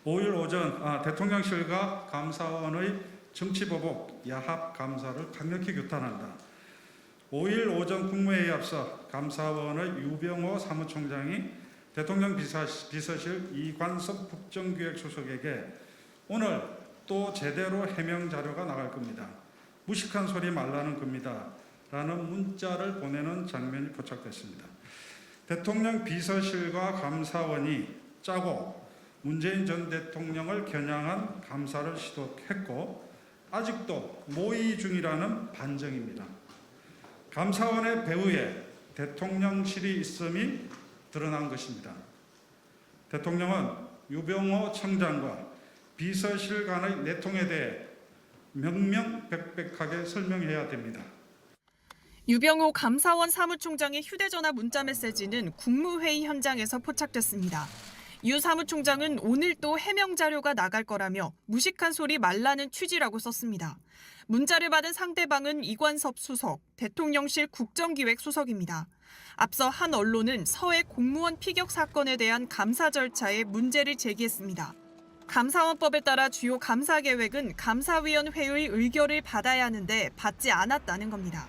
5일 오전 대통령실과 감사원의 정치보복 야합 감사를 강력히 규탄한다. 5일 오전 국무회의에 앞서 감사원의 유병호 사무총장이 대통령 비서실 이관섭 국정기획수석에게 오늘 또 제대로 해명 자료가 나갈 겁니다. 무식한 소리 말라는 겁니다. 라는 문자를 보내는 장면이 포착됐습니다. 대통령 비서실과 감사원이 짜고 문재인 전 대통령을 겨냥한 감사를 시도했고 아직도 모의 중이라는 반증입니다. 감사원의 배후에 대통령실이 있음이 드러난 것입니다. 대통령은 유병호 청장과 비서실 간의 내통에 대해 명명백백하게 설명해야 됩니다. 유병호 감사원 사무총장의 휴대전화 문자메시지는 국무회의 현장에서 포착됐습니다. 유 사무총장은 오늘 또 해명 자료가 나갈 거라며 무식한 소리 말라는 취지라고 썼습니다. 문자를 받은 상대방은 이관섭 수석, 대통령실 국정기획수석입니다. 앞서 한 언론은 서해 공무원 피격 사건에 대한 감사 절차에 문제를 제기했습니다. 감사원법에 따라 주요 감사 계획은 감사위원회의 의결을 받아야 하는데 받지 않았다는 겁니다.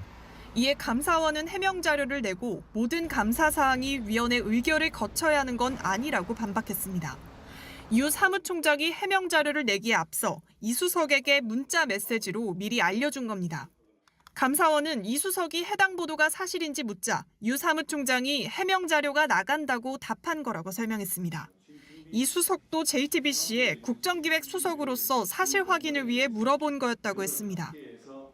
이에 감사원은 해명 자료를 내고 모든 감사 사항이 위원회 의결을 거쳐야 하는 건 아니라고 반박했습니다. 유 사무총장이 해명 자료를 내기에 앞서 이 수석에게 문자 메시지로 미리 알려준 겁니다. 감사원은 이 수석이 해당 보도가 사실인지 묻자 유 사무총장이 해명 자료가 나간다고 답한 거라고 설명했습니다. 이 수석도 JTBC에 국정기획수석으로서 사실 확인을 위해 물어본 거였다고 했습니다.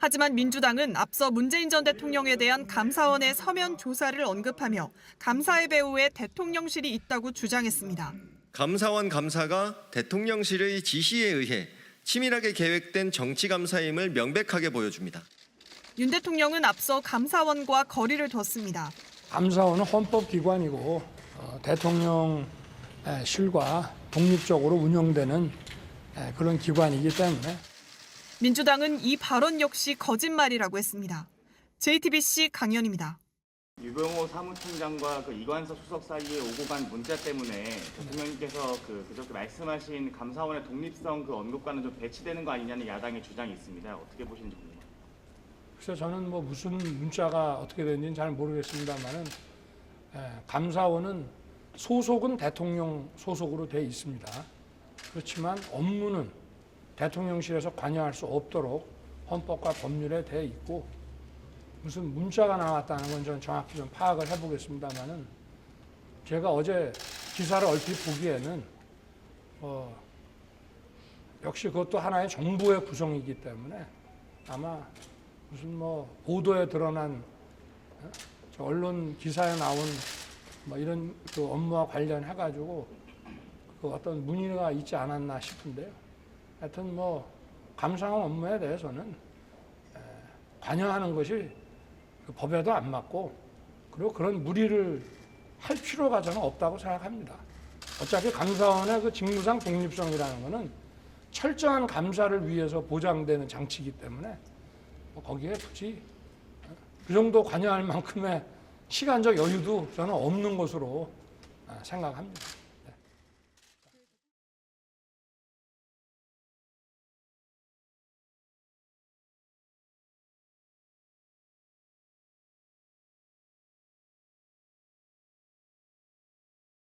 하지만 민주당은 앞서 문재인 전 대통령에 대한 감사원의 서면 조사를 언급하며 감사의 배후에 대통령실이 있다고 주장했습니다. 감사원 감사가 대통령실의 지시에 의해 치밀하게 계획된 정치감사임을 명백하게 보여줍니다. 윤 대통령은 앞서 감사원과 거리를 뒀습니다. 감사원은 헌법기관이고 대통령실과 독립적으로 운영되는 그런 기관이기 때문에 민주당은 이 발언 역시 거짓말이라고 했습니다. JTBC 강연입니다. 유병호 사무총장과 이관섭 수석 사이에 오고 간 문자 때문에 대통령님께서 그저께 말씀하신 감사원의 독립성 언급과는 좀 배치되는 거 아니냐는 야당의 주장이 있습니다. 어떻게 보시는지 궁금합니다. 글쎄 저는 무슨 문자가 어떻게 됐는지는 잘 모르겠습니다만은 감사원은 소속은 대통령 소속으로 돼 있습니다. 그렇지만 업무는 대통령실에서 관여할 수 없도록 헌법과 법률에 돼 있고 무슨 문자가 나왔다는 건 저는 정확히 좀 파악을 해보겠습니다만은 제가 어제 기사를 얼핏 보기에는 역시 그것도 하나의 정부의 구성이기 때문에 아마 무슨 보도에 드러난 언론 기사에 나온 이런 업무와 관련해가지고 어떤 문의가 있지 않았나 싶은데요. 하여튼 감사원 업무에 대해서는 관여하는 것이 법에도 안 맞고 그리고 그런 무리를 할 필요가 저는 없다고 생각합니다. 어차피 감사원의 직무상 독립성이라는 것은 철저한 감사를 위해서 보장되는 장치이기 때문에 거기에 굳이 그 정도 관여할 만큼의 시간적 여유도 저는 없는 것으로 생각합니다.